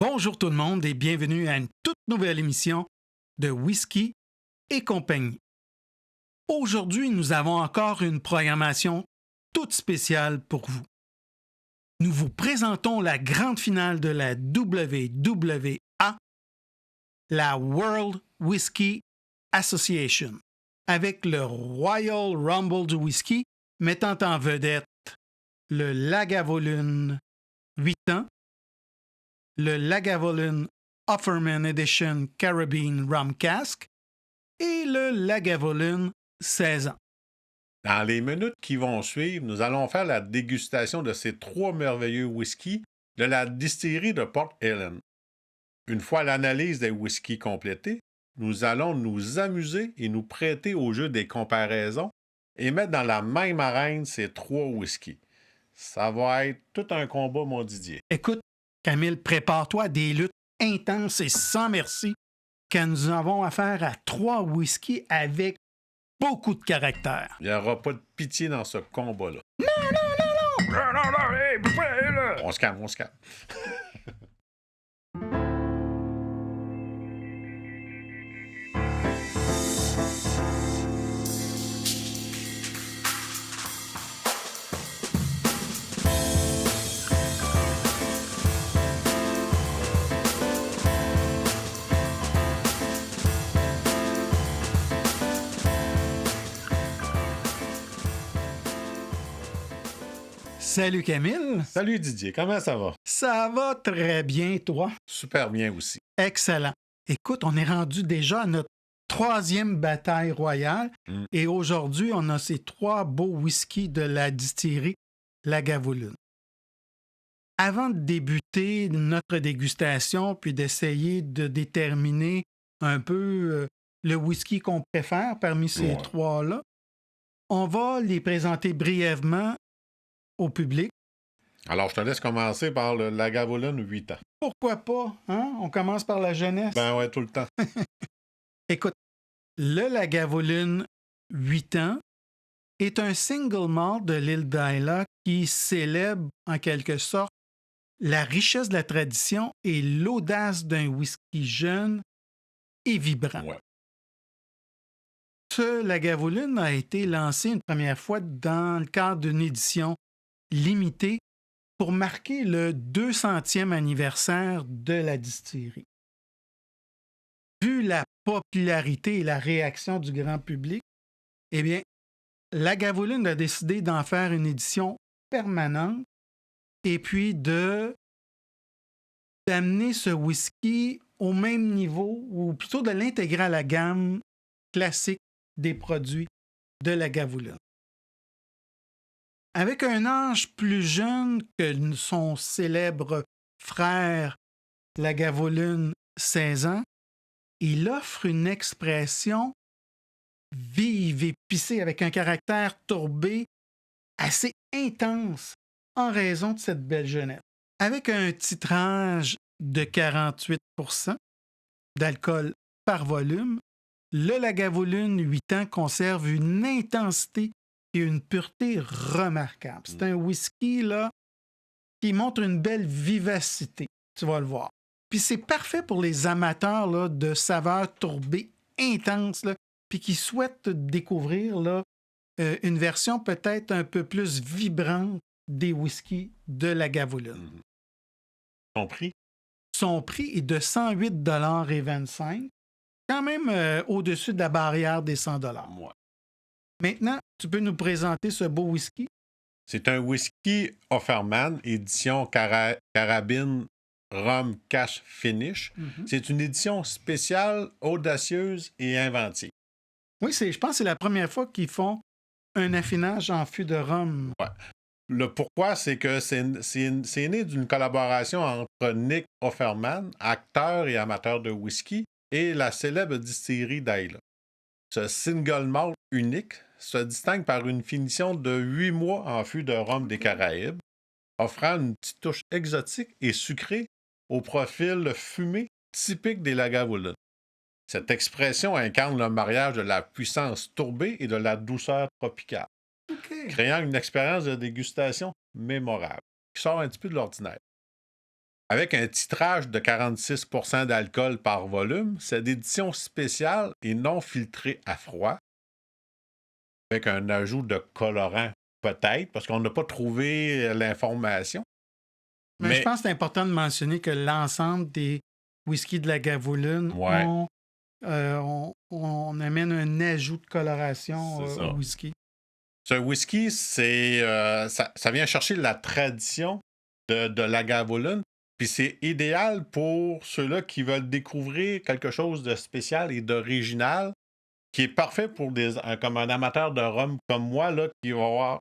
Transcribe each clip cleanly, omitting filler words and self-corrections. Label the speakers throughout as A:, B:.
A: Bonjour tout le monde et bienvenue à une toute nouvelle émission de Whisky et compagnie. Aujourd'hui, nous avons encore une programmation toute spéciale pour vous. Nous vous présentons la grande finale de la WWA, la World Whisky Association, avec le Royal Rumble du whisky mettant en vedette le Lagavulin 8 ans, le Lagavulin Offerman Edition Caribbean Rum Cask et le Lagavulin 16 ans.
B: Dans les minutes qui vont suivre, nous allons faire la dégustation de ces trois merveilleux whiskies de la distillerie de Port Ellen. Une fois l'analyse des whiskies complétée, nous allons nous amuser et nous prêter au jeu des comparaisons et mettre dans la même arène ces trois whiskies. Ça va être tout un combat, mon Didier.
A: Écoute, Camille, prépare-toi à des luttes intenses et sans merci, car nous avons affaire à trois whiskies avec beaucoup de caractère.
B: Il n'y aura pas de pitié dans ce combat-là. On se calme.
A: Salut Camille.
B: Salut Didier, comment ça va?
A: Ça va très bien, toi?
B: Super bien aussi.
A: Excellent. Écoute, on est rendu déjà à notre troisième bataille royale et aujourd'hui, on a ces trois beaux whiskies de la distillerie Lagavulin. Avant de débuter notre dégustation puis d'essayer de déterminer un peu le whisky qu'on préfère parmi ces trois-là, on va les présenter brièvement au public.
B: Alors, je te laisse commencer par le Lagavulin 8 ans.
A: Pourquoi pas, hein? On commence par la jeunesse.
B: Ben ouais, tout le temps.
A: Écoute, le Lagavulin 8 ans est un single malt de l'île d'Islay qui célèbre en quelque sorte la richesse de la tradition et l'audace d'un whisky jeune et vibrant.
B: Ouais.
A: Ce Lagavulin a été lancé une première fois dans le cadre d'une édition limitée pour marquer le 200e anniversaire de la distillerie. Vu la popularité et la réaction du grand public, eh bien, Lagavulin a décidé d'en faire une édition permanente et puis d'amener ce whisky au même niveau, ou plutôt de l'intégrer à la gamme classique des produits de Lagavulin. Avec un âge plus jeune que son célèbre frère Lagavulin 16 ans, il offre une expression vive, épicée, avec un caractère tourbé assez intense en raison de cette belle jeunesse. Avec un titrage de 48% d'alcool par volume, le Lagavulin 8 ans conserve une intensité et une pureté remarquables. C'est un whisky là, qui montre une belle vivacité, tu vas le voir. Puis c'est parfait pour les amateurs là, de saveurs tourbées intenses, là, puis qui souhaitent découvrir là, une version peut-être un peu plus vibrante des whiskies de Lagavulin.
B: Ton prix?
A: Son prix est de 108,25 $, quand même au-dessus de la barrière des 100 $.
B: Ouais.
A: Maintenant, tu peux nous présenter ce beau whisky?
B: C'est un whisky Offerman, édition Carabine Rum Cash Finish. C'est une édition spéciale, audacieuse et inventive.
A: Oui, je pense que c'est la première fois qu'ils font un affinage en fût de rhum.
B: Ouais. Le pourquoi, c'est que c'est né d'une collaboration entre Nick Offerman, acteur et amateur de whisky, et la célèbre distillerie d'Islay. Ce single malt unique se distingue par une finition de 8 mois en fût de rhum des Caraïbes, offrant une petite touche exotique et sucrée au profil fumé typique des Lagavulin. Cette expression incarne le mariage de la puissance tourbée et de la douceur tropicale, créant une expérience de dégustation mémorable, qui sort un petit peu de l'ordinaire. Avec un titrage de 46 d'alcool par volume, c'est d'édition spéciale et non filtrée à froid, avec un ajout de colorant, peut-être, parce qu'on n'a pas trouvé l'information.
A: Mais je pense que c'est important de mentionner que l'ensemble des whisky de Lagavulin
B: Ouais.
A: on amène un ajout de coloration
B: C'est ça.
A: au whisky.
B: Ce whisky, ça vient chercher la tradition de Lagavulin, puis c'est idéal pour ceux-là qui veulent découvrir quelque chose de spécial et d'original, qui est parfait pour comme un amateur de rhum comme moi, là, qui va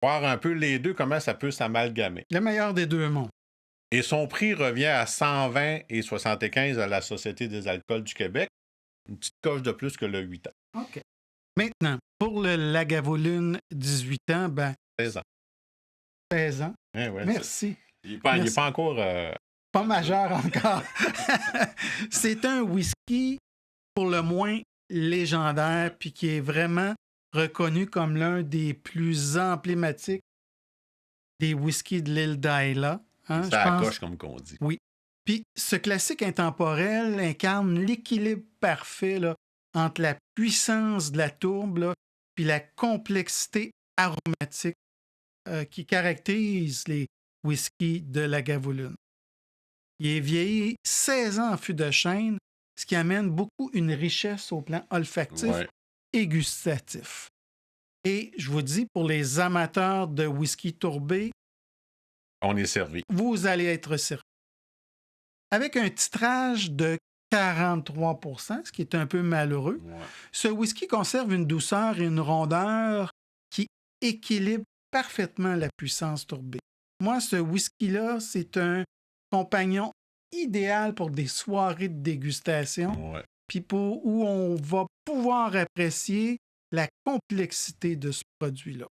B: voir un peu les deux, comment ça peut s'amalgamer.
A: Le meilleur des deux mondes.
B: Et son prix revient à 120 et 75 à la Société des alcools du Québec. Une petite coche de plus que le 8 ans.
A: OK. Maintenant, pour le Lagavulin 18 ans,
B: 16 ans.
A: 16 ans.
B: Ouais,
A: Merci.
B: Il n'est pas encore...
A: Pas majeur encore. C'est un whisky pour le moins légendaire, puis qui est vraiment reconnu comme l'un des plus emblématiques des whiskies de l'île d'Ayla. Hein,
B: c'est à la coche, comme qu'on dit.
A: Oui. Puis ce classique intemporel incarne l'équilibre parfait là, entre la puissance de la tourbe là, puis la complexité aromatique qui caractérise les whiskies de Lagavulin. Il est vieilli 16 ans en fût de chêne, ce qui amène beaucoup une richesse au plan olfactif et gustatif. Et je vous dis, pour les amateurs de whisky tourbé,
B: on est servi.
A: Vous allez être servi. Avec un titrage de 43 %, ce qui est un peu malheureux, ce whisky conserve une douceur et une rondeur qui équilibrent parfaitement la puissance tourbée. Moi, ce whisky-là, c'est un compagnon idéal pour des soirées de dégustation, puis où on va pouvoir apprécier la complexité de ce produit-là.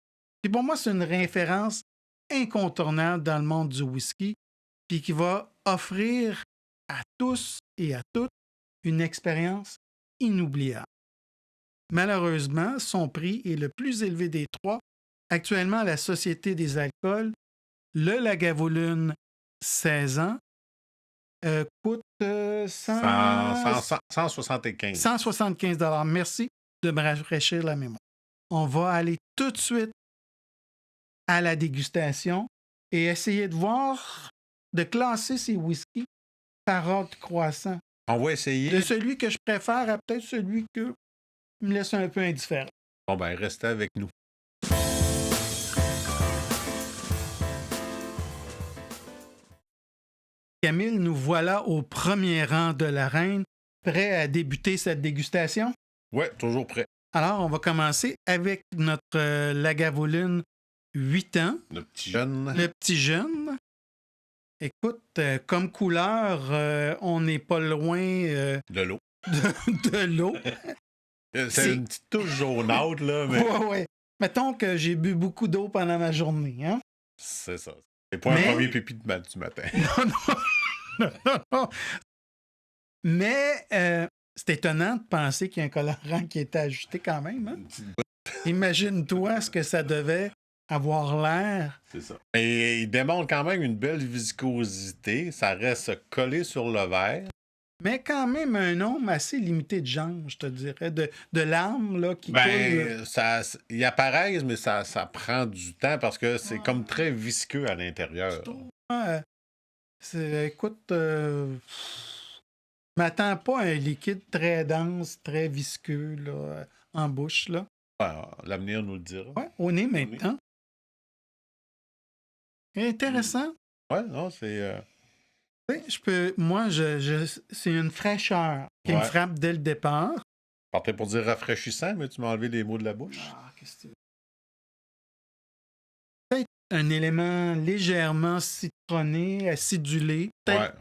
A: Puis pour moi, c'est une référence incontournable dans le monde du whisky, puis qui va offrir à tous et à toutes une expérience inoubliable. Malheureusement, son prix est le plus élevé des trois. Actuellement, à la Société des alcools, le Lagavulin 16 ans coûte
B: 175.
A: 175 $. Merci de me rafraîchir la mémoire. On va aller tout de suite à la dégustation et essayer de voir, de classer ces whiskies par ordre croissant.
B: On va essayer.
A: De celui que je préfère à peut-être celui qui me laisse un peu indifférent.
B: Bon, ben, restez avec nous.
A: Camille, nous voilà au premier rang de l'arène, prêts à débuter cette dégustation?
B: Oui, toujours prêt.
A: Alors, on va commencer avec notre Lagavulin 8 ans.
B: Le petit jeune.
A: Le petit jeune. Écoute, comme couleur, on n'est pas loin...
B: de l'eau.
A: De l'eau.
B: C'est une petite touche jaunâtre, là. Mais...
A: Ouais. Mettons que j'ai bu beaucoup d'eau pendant ma journée, hein?
B: C'est ça. C'est pas un premier pipi du matin.
A: Non. Mais c'est étonnant de penser qu'il y a un colorant qui était ajouté quand même. Hein? Imagine-toi ce que ça devait avoir l'air.
B: C'est ça. Et il démontre quand même une belle viscosité. Ça reste collé sur le verre.
A: Mais quand même un nombre assez limité de gens, je te dirais, de larmes là, qui coulent.
B: Ils apparaissent, mais ça prend du temps parce que c'est comme très visqueux à l'intérieur.
A: Écoute, je m'attends pas à un liquide très dense, très visqueux là, en bouche. Là.
B: L'avenir nous le dira.
A: Ouais, au nez maintenant. Intéressant.
B: Ouais, non, c'est...
A: c'est une fraîcheur qui me frappe dès le départ.
B: Je partais pour dire rafraîchissant, mais tu m'as enlevé les mots de la bouche.
A: Qu'est-ce que tu... Peut-être un élément légèrement citronné, acidulé. Peut-être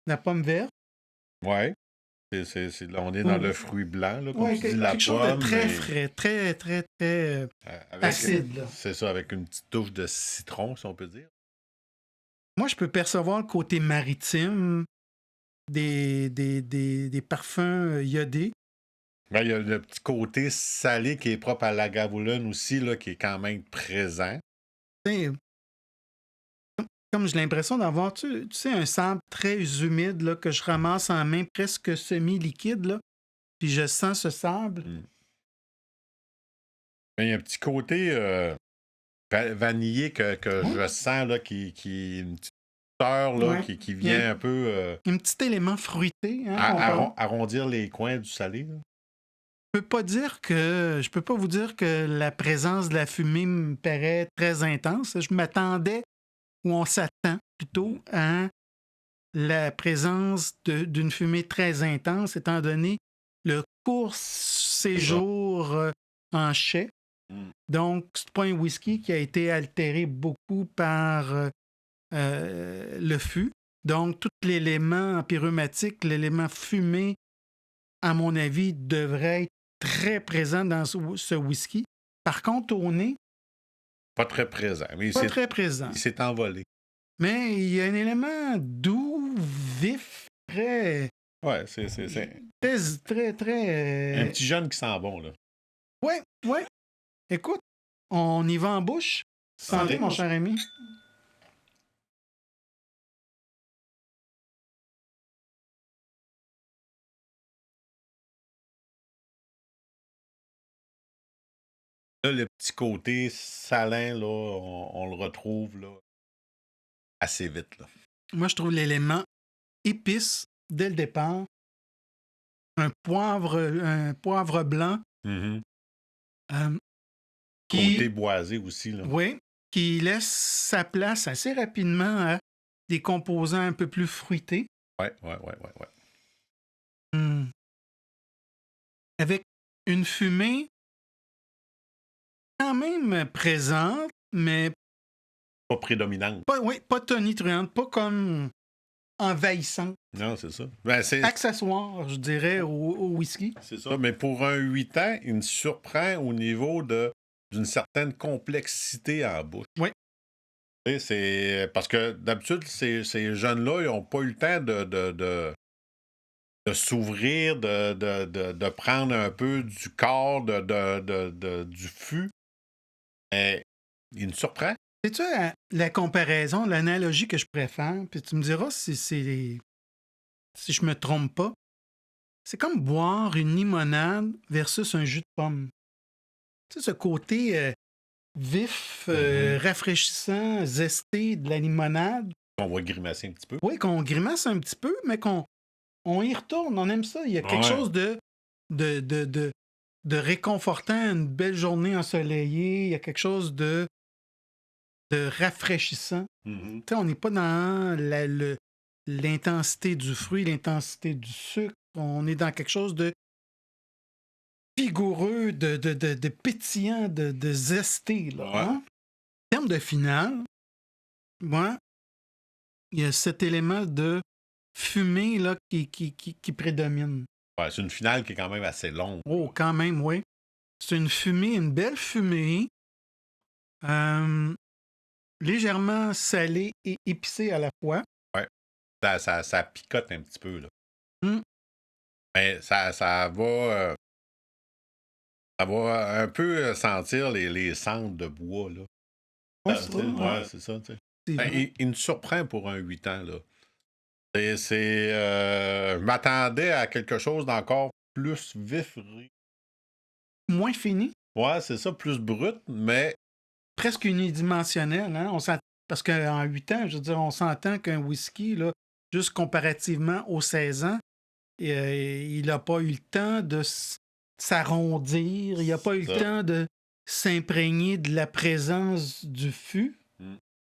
A: la pomme verte.
B: Ouais. Là, on est dans le fruit blanc, là, comme tu dis, la
A: quelque chose de très frais, très acide. Là.
B: C'est ça, avec une petite touche de citron, si on peut dire.
A: Moi, je peux percevoir le côté maritime des parfums iodés.
B: Ben, il y a le petit côté salé qui est propre à la Lagavulin aussi, là, qui est quand même présent.
A: comme j'ai l'impression d'avoir, tu sais, un sable très humide là, que je ramasse en main presque semi-liquide, là, puis je sens ce sable.
B: Il y a un petit côté vanillé que
A: Ouais.
B: je sens, là, une petite odeur là,
A: Ouais.
B: qui
A: Il y a
B: vient un peu
A: un petit élément fruité, hein, qu'on parle.
B: arrondir les coins du salé. Là.
A: Je peux pas vous dire que la présence de la fumée me paraît très intense. Je m'attendais, ou on s'attend plutôt, à la présence d'une fumée très intense, étant donné le court séjour en chai.
B: Mm.
A: Donc, c'est pas un whisky qui a été altéré beaucoup par le fût. Donc, tout l'élément empyromatique, l'élément fumé, à mon avis, devrait être très présent dans ce whisky. Par contre, au nez,
B: Pas très présent. Mais
A: pas très présent.
B: il s'est envolé.
A: Mais il y a un élément doux, vif, très,
B: Ouais, c'est
A: très...
B: un petit jeune qui sent bon, là.
A: Ouais. Écoute, on y va en bouche. Santé,
B: Santé.
A: mon cher ami.
B: Là, le petit côté salin, là, on le retrouve là, assez vite. Là.
A: Moi, je trouve l'élément épice dès le départ. Un poivre blanc
B: Mm-hmm.
A: qui,
B: Côté boisé aussi. Là.
A: oui, qui laisse sa place assez rapidement à des composants un peu plus fruités.
B: Ouais.
A: Avec une fumée quand même présente, mais
B: Pas prédominante.
A: pas tonitruante, pas comme envahissante.
B: Non, c'est ça. Ben,
A: Accessoire, je dirais, au whisky.
B: c'est ça. Mais pour un 8 ans, il me surprend au niveau d'une certaine complexité en bouche.
A: Oui.
B: Tu sais, c'est parce que d'habitude, ces jeunes-là, ils n'ont pas eu le temps de s'ouvrir, de prendre un peu du corps, du fût. Mais il me surprend.
A: C'est-tu la comparaison, l'analogie que je préfère, puis tu me diras si je me trompe pas. C'est comme boire une limonade versus un jus de pomme. Tu sais, ce côté vif, rafraîchissant, zesté de la limonade.
B: On va grimacer un petit peu.
A: Oui, qu'on grimace un petit peu, mais qu'on y retourne. On aime ça. Il y a quelque chose de réconfortant, une belle journée ensoleillée. Il y a quelque chose de rafraîchissant.
B: Mm-hmm.
A: Tu sais, on n'est pas dans l'intensité du fruit, l'intensité du sucre. On est dans quelque chose de vigoureux, de pétillant, de zesté. Là,
B: Ouais.
A: hein? En termes de finale, moi, il y a cet élément de fumée là, qui prédomine.
B: Ouais, c'est une finale qui est quand même assez longue.
A: Oh, quand même, oui. C'est une fumée, une belle fumée. Légèrement salée et épicée à la fois.
B: Ouais. Ça picote un petit peu. Là.
A: Mm.
B: Mais ça va. Ça va un peu sentir les cendres de bois. Là.
A: Ouais,
B: C'est ça. Tu sais.
A: c'est
B: Il me surprend pour un 8 ans. Là. Je m'attendais à quelque chose d'encore plus vif.
A: moins fini.
B: Ouais, c'est ça, plus brut, mais.
A: Presque unidimensionnel. Hein? Parce qu'en 8 ans, je veux dire, on s'entend qu'un whisky, là, juste comparativement aux 16 ans, il n'a pas eu le temps de s'arrondir, il n'a pas eu le temps de s'imprégner de la présence du fût.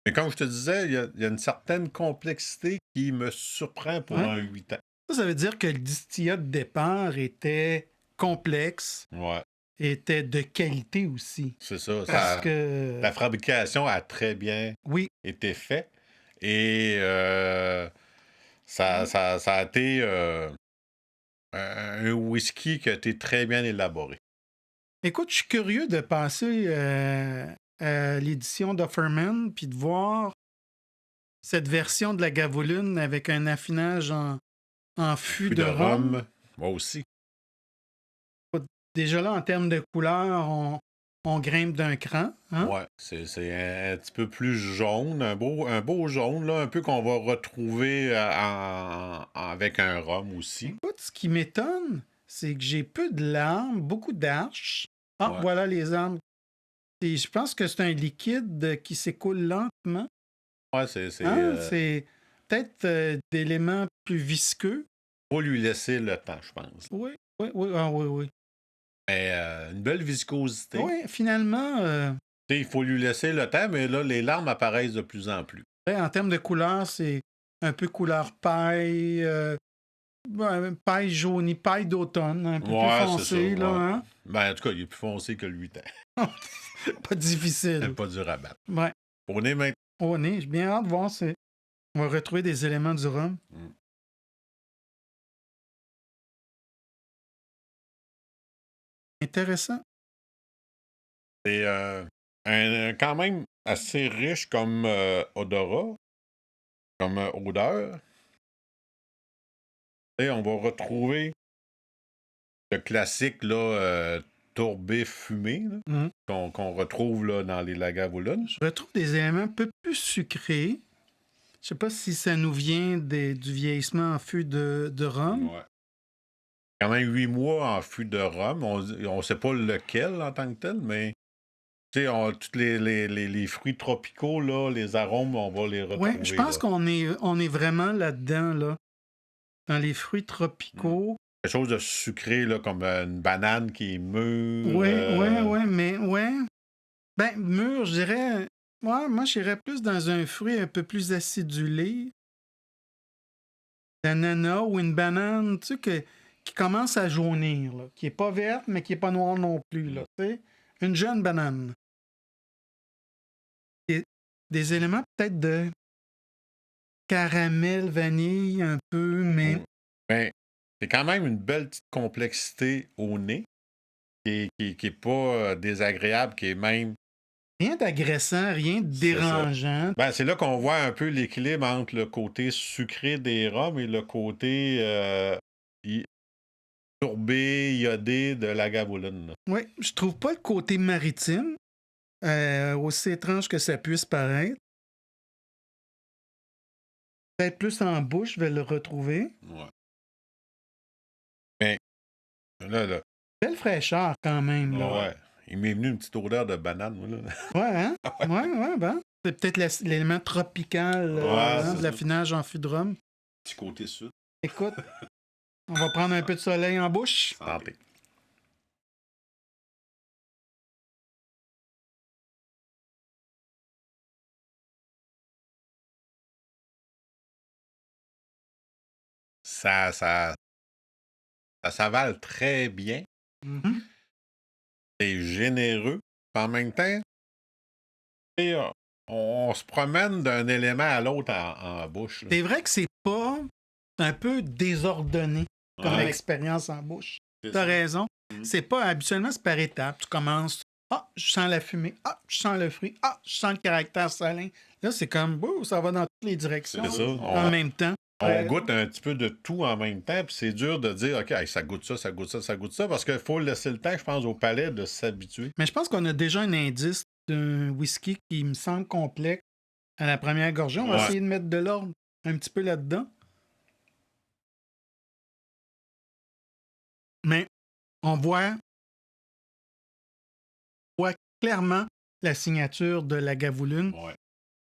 B: Mais comme je te disais, il y a une certaine complexité qui me surprend pour un 8 ans.
A: Ça veut dire que le distillat de départ était complexe, était de qualité aussi.
B: C'est ça.
A: Parce que
B: la fabrication a très bien été faite. Et ça a été un whisky qui a été très bien élaboré.
A: Écoute, je suis curieux de passer à l'édition d'Offerman puis de voir cette version de la Gavoline avec un affinage en fût de rhum.
B: Moi aussi.
A: Déjà là, en termes de couleur, on grimpe d'un cran. Hein?
B: Ouais, c'est un petit peu plus jaune, un beau jaune, là, un peu qu'on va retrouver avec un rhum aussi.
A: Écoute, ce qui m'étonne, c'est que j'ai peu de larmes, beaucoup d'arches. Ah,
B: Ouais.
A: voilà les armes. Et je pense que c'est un liquide qui s'écoule lentement.
B: Ouais, c'est
A: Hein? C'est peut-être d'éléments plus visqueux.
B: faut lui laisser le temps, je pense.
A: Oui, oui.
B: Mais une belle viscosité.
A: Oui, finalement,
B: Il faut lui laisser le temps, mais là, les larmes apparaissent de plus en plus.
A: en termes de couleur, c'est un peu couleur paille, paille jaunie, paille d'automne, un peu plus foncé, là.
B: Ouais.
A: Hein?
B: Ben, en tout cas, il est plus foncé que le 8 ans.
A: Pas difficile.
B: Pas dur à battre.
A: Ouais.
B: Au nez maintenant.
A: Au nez, j'ai bien hâte de voir. On va retrouver des éléments du rhum. Intéressant.
B: C'est quand même assez riche comme odorat, comme odeur. Et on va retrouver le classique là, tourbé fumé là, qu'on retrouve là, dans les Lagavulin.
A: Je retrouve des éléments un peu plus sucrés. Je sais pas si ça nous vient du vieillissement en fût de rhum.
B: Ouais. Quand même 8 mois en fût de rhum. On ne sait pas lequel en tant que tel, mais tu sais, tous les fruits tropicaux, là, les arômes, on va les retrouver.
A: Oui, je pense
B: là.
A: qu'on est vraiment là-dedans, là. Dans les fruits tropicaux.
B: Quelque chose de sucré, là, comme une banane qui est mûre.
A: Oui, mais ouais. Ben, mûr, je dirais. Ouais, moi, j'irais plus dans un fruit un peu plus acidulé. L'ananas ou une banane, tu sais, qui commence à jaunir, là. Qui est pas verte, mais qui est pas noire non plus, là. Tu sais, une jeune banane. Et des éléments peut-être de caramel, vanille, un peu, mais.
B: Ben, c'est quand même une belle petite complexité au nez qui est pas désagréable, qui est même.
A: Rien d'agressant, rien de dérangeant.
B: Ben, c'est là qu'on voit un peu l'équilibre entre le côté sucré des rhums et le côté tourbé, iodé de la Lagavulin.
A: Oui, je trouve pas le côté maritime, aussi étrange que ça puisse paraître. Peut-être plus en bouche, je vais le retrouver.
B: Ouais. Mais là.
A: Belle fraîcheur quand même. Là.
B: Ouais. Il m'est venu une petite odeur de banane, moi, là.
A: Ouais, hein? Ouais, ben. C'est peut-être l'élément tropical de l'affinage en fût de rhum.
B: Petit côté sud.
A: Écoute, on va prendre un peu de soleil en bouche.
B: Santé. Ça s'avale très bien.
A: Mm-hmm.
B: C'est généreux. En même temps, on se promène d'un élément à l'autre en bouche. Là.
A: C'est vrai que c'est un peu désordonné comme expérience en bouche. T'as raison. C'est pas habituellement, c'est par étapes. Tu commences, je sens la fumée, je sens le fruit, je sens le caractère salin. Là, c'est comme, ça va dans toutes les directions en même temps.
B: On goûte un petit peu de tout en même temps, puis c'est dur de dire, OK, ça goûte ça, ça goûte ça, ça goûte ça, parce qu'il faut laisser le temps, je pense, au palais de s'habituer.
A: Mais je pense qu'on a déjà un indice d'un whisky qui me semble complexe à la première gorgée. On va essayer de mettre de l'ordre un petit peu là-dedans. Mais on voit clairement la signature de la Lagavulin.
B: Ouais.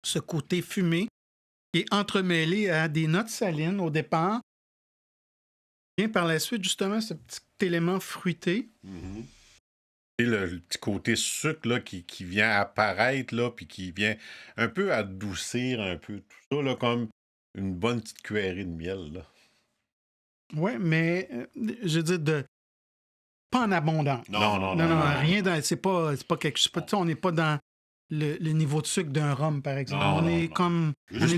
A: Ce côté fumé qui est entremêlé à des notes salines au départ. Et par la suite, justement, ce petit élément fruité.
B: Mm-hmm. Et le petit côté sucre là, qui vient apparaître, là, puis qui vient un peu adoucir un peu tout ça, là, comme une bonne petite cuillerée de miel.
A: Oui, mais je veux dire, pas en abondance.
B: Non,
A: rien dans. C'est pas quelque chose. On n'est pas dans le niveau de sucre d'un rhum, par exemple. On est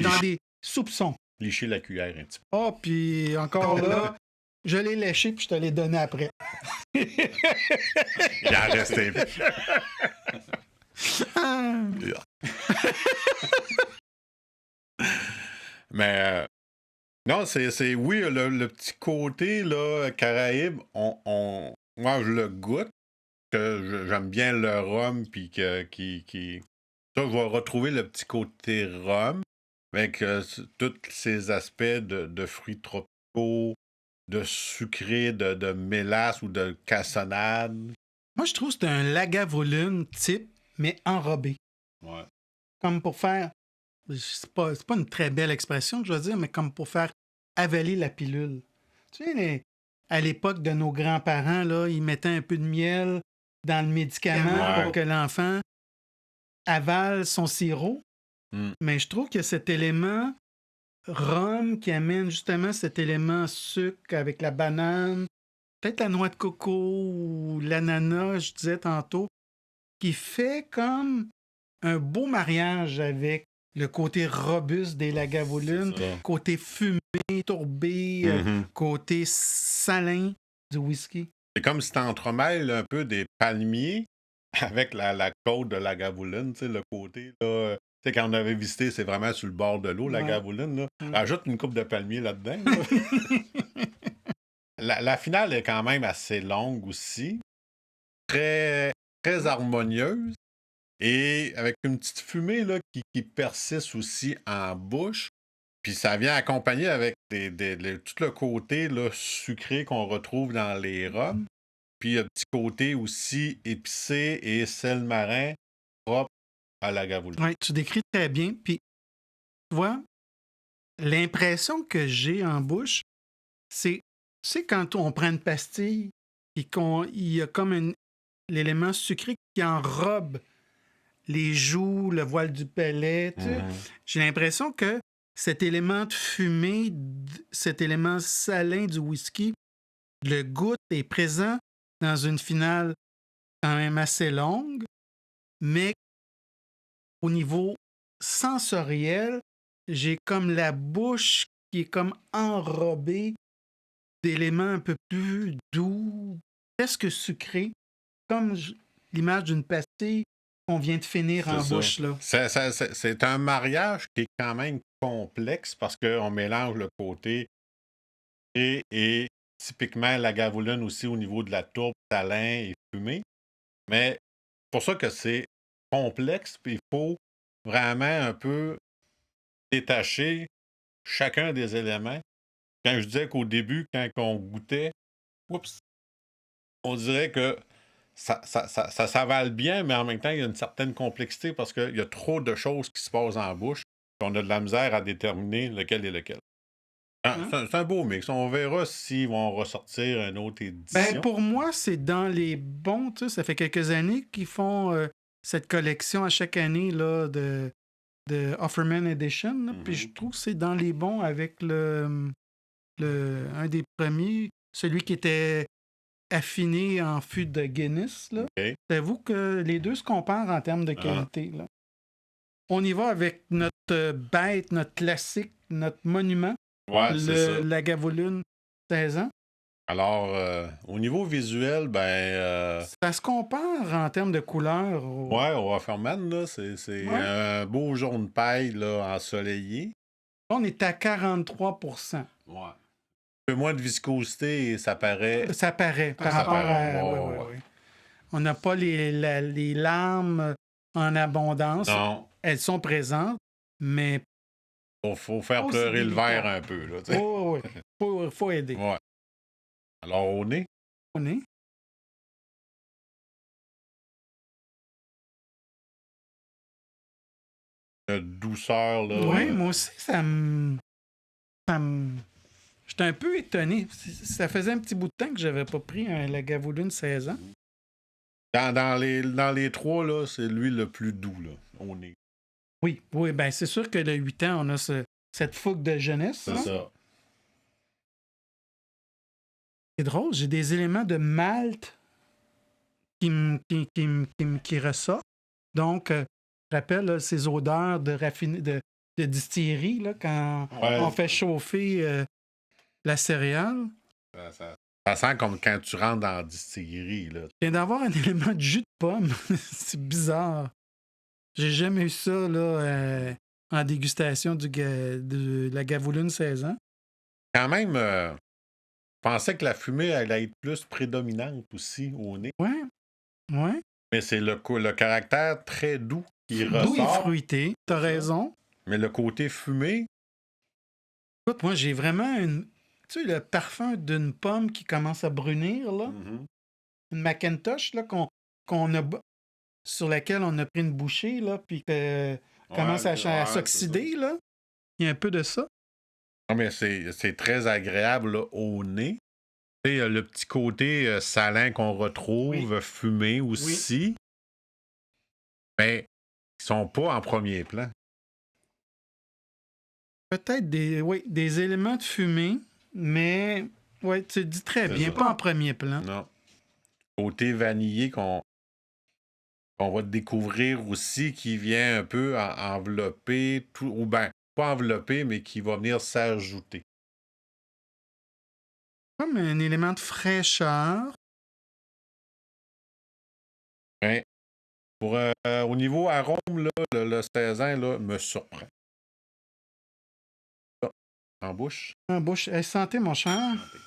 A: dans des soupçons.
B: Lécher la cuillère un petit peu.
A: Ah, puis encore là, je l'ai léché puis je te l'ai donné après.
B: Il en restait plus. Mais non, c'est oui, le petit côté là, Caraïbe, moi je le goûte. que j'aime bien le rhum, puis ça, je vais retrouver le petit côté rhum, avec tous ces aspects de fruits tropicaux, de sucré, de mélasse ou de cassonade.
A: Moi, je trouve que c'est un Lagavulin type, mais enrobé.
B: Ouais.
A: Comme pour faire... C'est pas une très belle expression que je veux dire, mais comme pour faire avaler la pilule. Tu sais, à l'époque de nos grands-parents, là, ils mettaient un peu de miel dans le médicament
B: Ouais.
A: pour que l'enfant avale son sirop.
B: Mm.
A: Mais je trouve que cet élément rhum qui amène justement cet élément sucre avec la banane, peut-être la noix de coco ou l'ananas, je disais tantôt, qui fait comme un beau mariage avec le côté robuste des Lagavulin,
B: C'est ça.
A: côté fumé, tourbé, côté salin du whisky.
B: C'est comme si tu entremêles un peu des palmiers avec la côte de Lagavulin, tu sais, le côté, là. Tu sais, quand on avait visité, c'est vraiment sur le bord de l'eau, Lagavulin, là. Rajoute une coupe de palmiers là-dedans. Là. La finale est quand même assez longue aussi. Très, très harmonieuse. Et avec une petite fumée là, qui persiste aussi en bouche. Puis ça vient accompagner avec tout le côté là, sucré qu'on retrouve dans les rhums. Puis il y a un petit côté aussi épicé et sel marin propre à la Lagavulin.
A: Oui, tu décris très bien. Puis, tu vois, l'impression que j'ai en bouche, c'est quand on prend une pastille et qu'il y a comme l'élément sucré qui enrobe les joues, le voile du palais. Tu sais. J'ai l'impression que cet élément de fumée, cet élément salin du whisky, le goût est présent dans une finale quand même assez longue, mais au niveau sensoriel, j'ai comme la bouche qui est comme enrobée d'éléments un peu plus doux, presque sucrés, comme l'image d'une pastille qu'on vient de finir en bouche. Là.
B: C'est un mariage qui est quand même complexe parce qu'on mélange le côté et typiquement la Lagavulin aussi au niveau de la tourbe, salin et fumé. Mais pour ça que c'est complexe, puis il faut vraiment un peu détacher chacun des éléments. Quand je disais qu'au début, quand on goûtait, on dirait que ça s'avale bien, mais en même temps, il y a une certaine complexité parce qu'il y a trop de choses qui se passent en bouche, puis on a de la misère à déterminer lequel est lequel. C'est un beau mix. On verra s'ils vont ressortir une autre édition.
A: Ben, pour moi, c'est dans les bons. Tu sais, ça fait quelques années qu'ils font cette collection à chaque année là, de Offerman Edition. Là, puis je trouve que c'est dans les bons avec un des premiers, celui qui était affiné en fût de Guinness. Là.
B: Okay.
A: J'avoue que les deux se comparent en termes de qualité. Là. On y va avec notre bête, notre classique, notre monument.
B: Ouais,
A: le Lagavulin 16 ans.
B: Alors, au niveau visuel,
A: ça se compare en termes de couleur.
B: Ouais, au Offerman, là, c'est un beau jaune paille là, ensoleillé.
A: On est à 43%.
B: Ouais. Un peu moins de viscosité et ça paraît.
A: Ça paraît par rapport à. Ouais. On n'a pas les larmes en abondance.
B: Non.
A: Elles sont présentes, mais.
B: Faut faire pleurer le verre un peu. Là,
A: oui. Faut aider.
B: Ouais. Alors, au nez?
A: Au nez.
B: La douceur, là.
A: Oui, moi aussi, ça me. J'étais un peu étonné. Ça faisait un petit bout de temps que j'avais pas pris un Lagavulin 16 ans.
B: Dans les trois, là, c'est lui le plus doux, là, au nez.
A: Oui, ben c'est sûr que de 8 ans, on a cette fougue de jeunesse.
B: C'est ça.
A: C'est drôle, j'ai des éléments de malt qui ressortent. Donc, je rappelle là, ces odeurs de distillerie là, quand on fait chauffer la céréale.
B: Ça sent comme quand tu rentres dans la distillerie. Là.
A: Je viens d'avoir un élément de jus de pomme. C'est bizarre. J'ai jamais eu ça là, en dégustation de la Lagavulin 16 ans.
B: Quand même, je pensais que la fumée allait être plus prédominante aussi au nez.
A: Ouais. Ouais.
B: Mais c'est le caractère très doux qui
A: Doux et
B: ressort.
A: fruité, t'as raison.
B: Mais le côté fumé,
A: Écoute, moi, j'ai vraiment tu sais, le parfum d'une pomme qui commence à brunir, là. Une Macintosh, là, qu'on a, sur laquelle on a pris une bouchée, là, puis que commence à s'oxyder, là. Il y a un peu de ça.
B: non, mais c'est très agréable là, au nez. Tu sais, le petit côté salin qu'on retrouve, fumé aussi, mais ils sont pas en premier plan.
A: Peut-être des éléments de fumée, mais tu le dis très bien, pas en premier plan.
B: Non. Côté vanillé qu'on va découvrir aussi, qui vient un peu envelopper, tout, ou ben, pas envelopper, mais qui va venir s'ajouter.
A: Comme un élément de fraîcheur.
B: Hein? Au niveau arôme, là, le 16 ans là, me surprend. Ça, en bouche.
A: En bouche. Santé, mon cher.
B: Santé.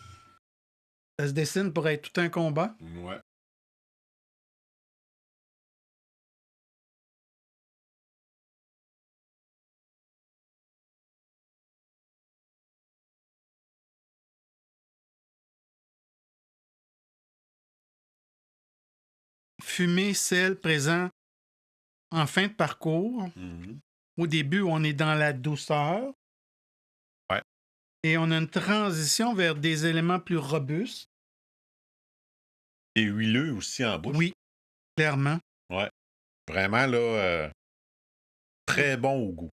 A: Ça se dessine pour être tout un combat.
B: Ouais.
A: Fumée, sel présent en fin de parcours. Au début, on est dans la douceur.
B: Ouais.
A: Et on a une transition vers des éléments plus robustes.
B: Et huileux aussi en bouche.
A: Oui, clairement.
B: Ouais. Vraiment, là, très bon au goût.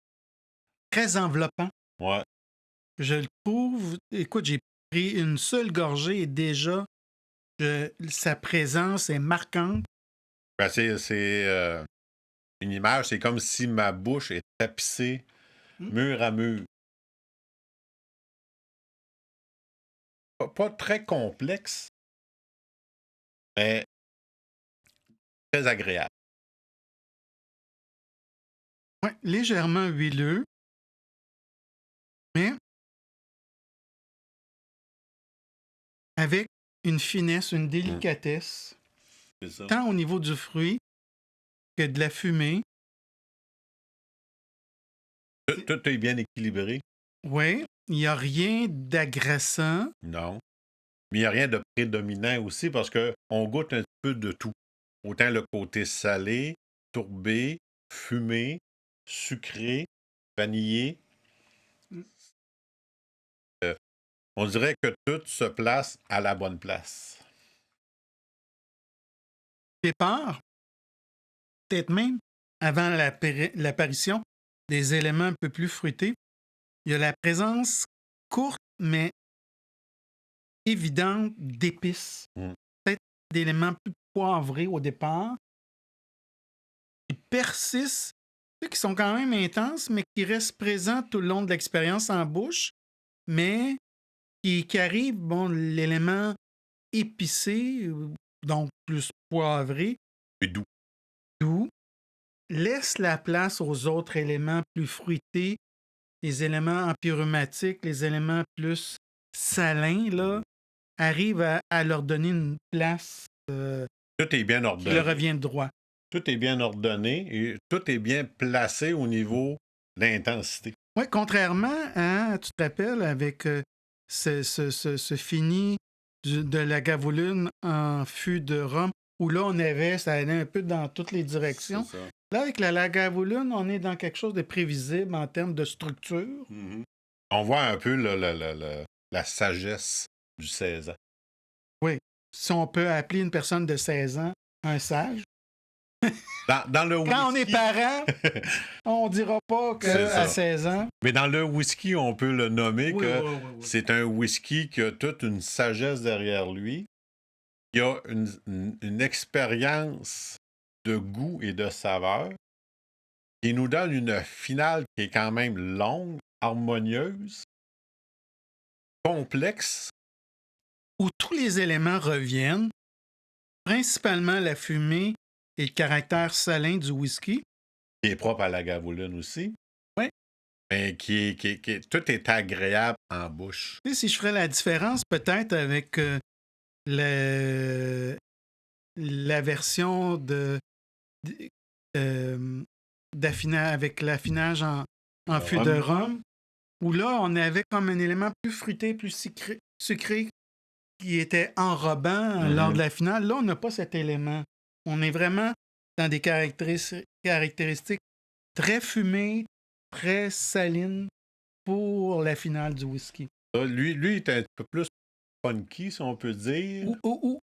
A: Très enveloppant.
B: Ouais.
A: Je le trouve. Écoute, j'ai pris une seule gorgée et déjà, sa présence est marquante.
B: Ben, c'est une image, c'est comme si ma bouche est tapissée mur à mur. Pas très complexe, mais très agréable.
A: Ouais, légèrement huileux, mais avec une finesse, une délicatesse,
B: C'est ça.
A: tant au niveau du fruit que de la fumée.
B: Tout est bien équilibré.
A: Oui, il n'y a rien d'agressant.
B: Non. Mais il n'y a rien de prédominant aussi parce qu'on goûte un peu de tout. Autant le côté salé, tourbé, fumé, sucré, vanillé. On dirait que tout se place à la bonne place.
A: Départ, peut-être même avant l'apparition des éléments un peu plus fruités, il y a la présence courte mais évidente d'épices. Peut-être d'éléments plus poivrés au départ, qui persistent, qui sont quand même intenses, mais qui restent présents tout le long de l'expérience en bouche, mais qui arrive, bon, l'élément épicé, donc plus poivré.
B: Et doux.
A: Doux. Laisse la place aux autres éléments plus fruités, les éléments empyrumatiques, les éléments plus salins, là, arrive à leur donner une place
B: Tout est bien
A: qui
B: ordonné.
A: leur revient de droit.
B: Tout est bien ordonné et tout est bien placé au niveau de l'intensité.
A: Oui, contrairement à, tu te rappelles, avec ce fini de la Gavoline en fût de rhum, où là, ça allait un peu dans toutes les directions.
B: C'est ça.
A: Là, avec la Lagavulin, on est dans quelque chose de prévisible en termes de structure.
B: On voit un peu la sagesse du 16 ans.
A: Oui. Si on peut appeler une personne de 16 ans un sage.
B: Dans le whisky,
A: quand on est parent, on dira pas qu'à 16 ans.
B: Mais dans le whisky, on peut le nommer c'est un whisky qui a toute une sagesse derrière lui. Il y a une expérience de goût et de saveur qui nous donne une finale qui est quand même longue, harmonieuse, complexe.
A: Où tous les éléments reviennent, principalement la fumée et le caractère salin du whisky.
B: Qui est propre à la Gavoline aussi.
A: Oui.
B: Mais tout est agréable en bouche.
A: Tu sais, si je ferais la différence peut-être avec la version d'affinage avec l'affinage en fût de rhum, où là, on avait comme un élément plus fruité, plus sucré qui était enrobant lors de la finale. Là, on n'a pas cet élément. On est vraiment dans des caractéristiques très fumées, très salines pour la finale du whisky.
B: Lui, il est un peu plus funky, si on peut dire.
A: Ou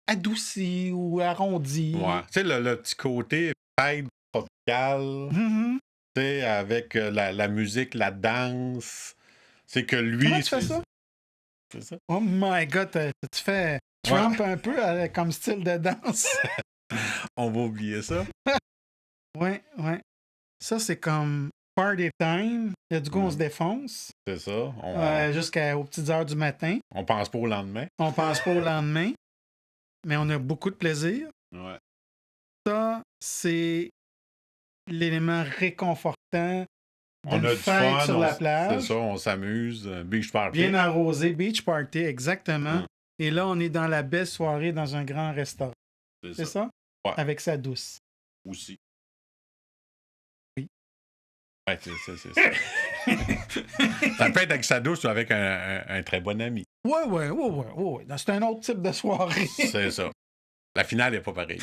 A: adouci ou arrondi.
B: Ouais. Tu sais, le petit côté fête tropicale, tu sais, avec la musique, la danse. C'est que lui...
A: Comment tu fais ça?
B: C'est ça?
A: Oh my God, tu fais Trump un peu comme style de danse.
B: On va oublier ça.
A: Ouais. Ça, c'est comme party time. Il y a du coup, on se défonce.
B: C'est ça.
A: Jusqu'aux petites heures du matin.
B: On pense pas au lendemain.
A: On pense pas au lendemain. Mais on a beaucoup de plaisir.
B: Ouais.
A: Ça, c'est l'élément réconfortant.
B: On a du fun
A: sur la plage.
B: C'est ça, on s'amuse. Beach party.
A: Bien arrosé, beach party, exactement. Et là, on est dans la belle soirée dans un grand restaurant. C'est ça?
B: Ouais.
A: Avec sa douce.
B: Aussi.
A: Oui.
B: Ouais, c'est ça. Ça peut être avec sa douce ou avec un très bon ami.
A: Ouais. C'est un autre type de soirée.
B: C'est ça. La finale n'est pas pareille.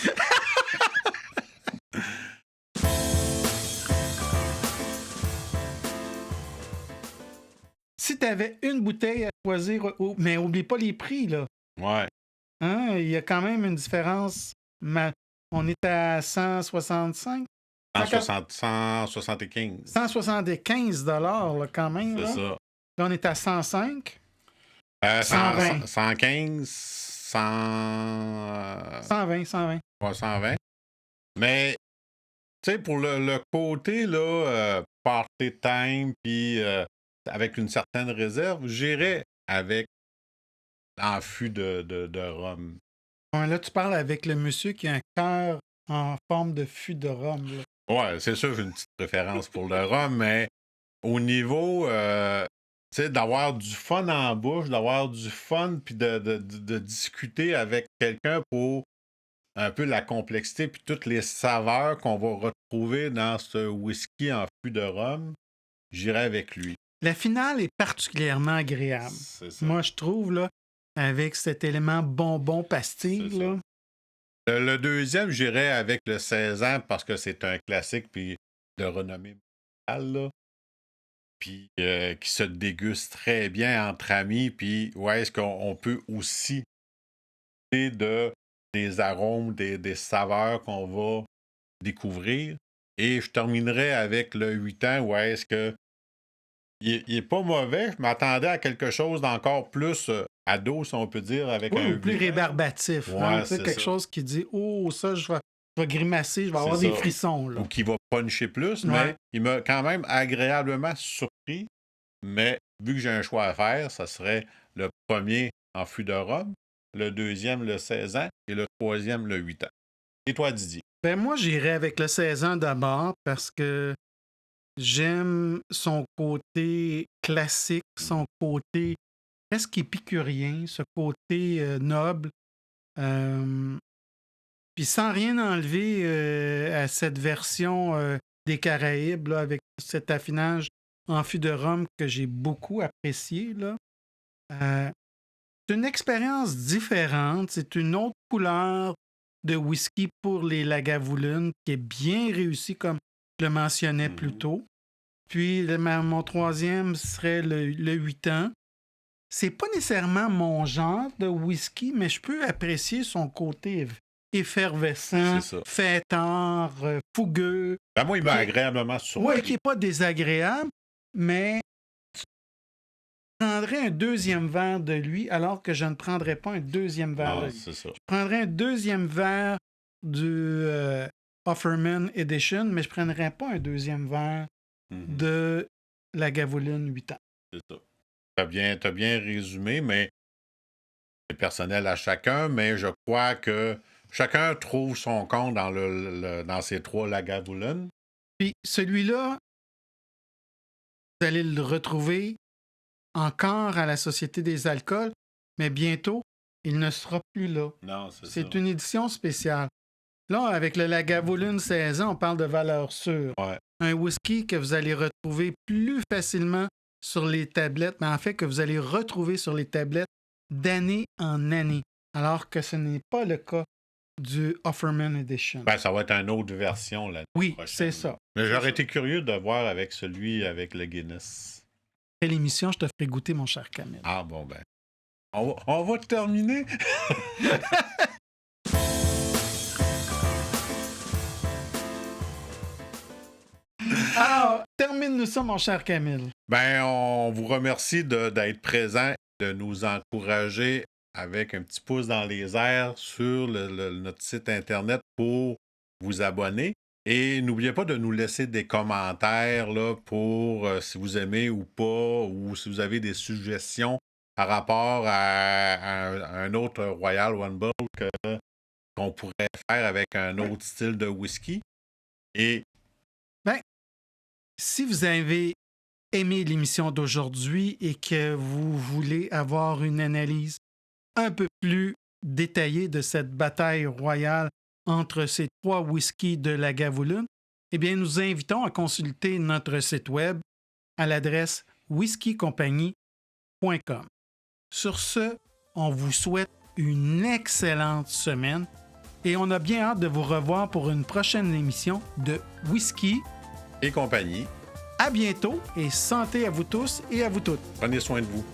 A: Si tu avais une bouteille à choisir, mais oublie pas les prix, là.
B: Ouais.
A: Hein? Il y a quand même une différence. On est à 165?
B: 175.
A: 175 là, quand même.
B: C'est
A: là.
B: ça.
A: Là, on est à 105.
B: 115, 100...
A: 120.
B: Ouais, 120. Mais, tu sais, pour le côté, là, party time, puis avec une certaine réserve, j'irais avec en fût de rhum.
A: Ouais, là, tu parles avec le monsieur qui a un cœur en forme de fût de rhum. Là.
B: Ouais, c'est sûr, j'ai une petite préférence pour le rhum, mais au niveau, tu sais, d'avoir du fun en bouche, d'avoir du fun, puis de discuter avec quelqu'un pour un peu la complexité, puis toutes les saveurs qu'on va retrouver dans ce whisky en fût de rhum, j'irai avec lui.
A: La finale est particulièrement agréable.
B: C'est ça.
A: Moi, je trouve, là, avec cet élément bonbon pastille, là.
B: Le deuxième, j'irais avec le 16 ans parce que c'est un classique puis de renommée mondiale, là. Puis qui se déguste très bien entre amis. Puis ouais, est-ce qu'on peut aussi des arômes, des saveurs qu'on va découvrir. Et je terminerai avec le 8 ans, où est-ce que il est pas mauvais. Je m'attendais à quelque chose d'encore plus ado, si on peut dire, avec un
A: ou plus rébarbatif.
B: Ouais,
A: hein,
B: c'est
A: quelque chose qui dit « Oh, ça, je vais grimacer, je vais avoir des frissons. »
B: Ou qui va puncher plus,
A: Ouais.
B: mais il m'a quand même agréablement surpris. Mais vu que j'ai un choix à faire, ça serait le premier en fût de rhum, le deuxième le 16 ans et le troisième le 8 ans. Et toi, Didier?
A: Ben moi, j'irais avec le 16 ans d'abord parce que j'aime son côté classique, son côté presque épicurien, ce côté noble. Puis sans rien enlever à cette version des Caraïbes, là, avec cet affinage en fût de rhum que j'ai beaucoup apprécié. Là. C'est une expérience différente, c'est une autre couleur de whisky pour les Lagavulin qui est bien réussi comme je le mentionnais plus tôt. Puis mon troisième serait le 8 ans. C'est pas nécessairement mon genre de whisky, mais je peux apprécier son côté effervescent, fêtard, fougueux.
B: Ben moi, il m'a agréablement surpris.
A: Oui, qui n'est pas désagréable, mais je prendrais un deuxième verre de lui alors que je ne prendrais pas un deuxième verre de lui.
B: C'est ça.
A: Je prendrais un deuxième verre du Offerman Edition, mais je ne prendrais pas un deuxième verre de Lagavulin 8 ans.
B: C'est ça. T'as bien résumé, mais c'est personnel à chacun, mais je crois que chacun trouve son compte dans ces trois Lagavulin.
A: Puis celui-là, vous allez le retrouver encore à la Société des alcools, mais bientôt il ne sera plus là.
B: Non, c'est ça.
A: C'est une édition spéciale. Là, avec le Lagavulin 16 ans, on parle de valeur sûre.
B: Ouais.
A: Un whisky que vous allez retrouver plus facilement sur les tablettes, mais en fait que vous allez retrouver sur les tablettes d'année en année, alors que ce n'est pas le cas du Offerman Edition.
B: Ben, ça va être une autre version là.
A: Oui,
B: Prochaine.
A: c'est ça.
B: Mais j'aurais été curieux de voir avec celui avec le Guinness.
A: Après l'émission, je te ferai goûter, mon cher Camille.
B: Ah bon, ben. On va terminer.
A: Alors, termine-nous ça, mon cher Camille.
B: Ben, on vous remercie d'être présent, de nous encourager avec un petit pouce dans les airs sur notre site Internet pour vous abonner. Et n'oubliez pas de nous laisser des commentaires là, pour si vous aimez ou pas, ou si vous avez des suggestions par rapport à un autre Royal One Bottle qu'on pourrait faire avec un autre style de whisky. Et
A: si vous avez aimé l'émission d'aujourd'hui et que vous voulez avoir une analyse un peu plus détaillée de cette bataille royale entre ces 3 whiskies de Lagavulin, eh bien, nous invitons à consulter notre site web à l'adresse whiskycompagnie.com. Sur ce, on vous souhaite une excellente semaine et on a bien hâte de vous revoir pour une prochaine émission de Whisky
B: et compagnie.
A: À bientôt et santé à vous tous et à vous toutes.
B: Prenez soin de vous.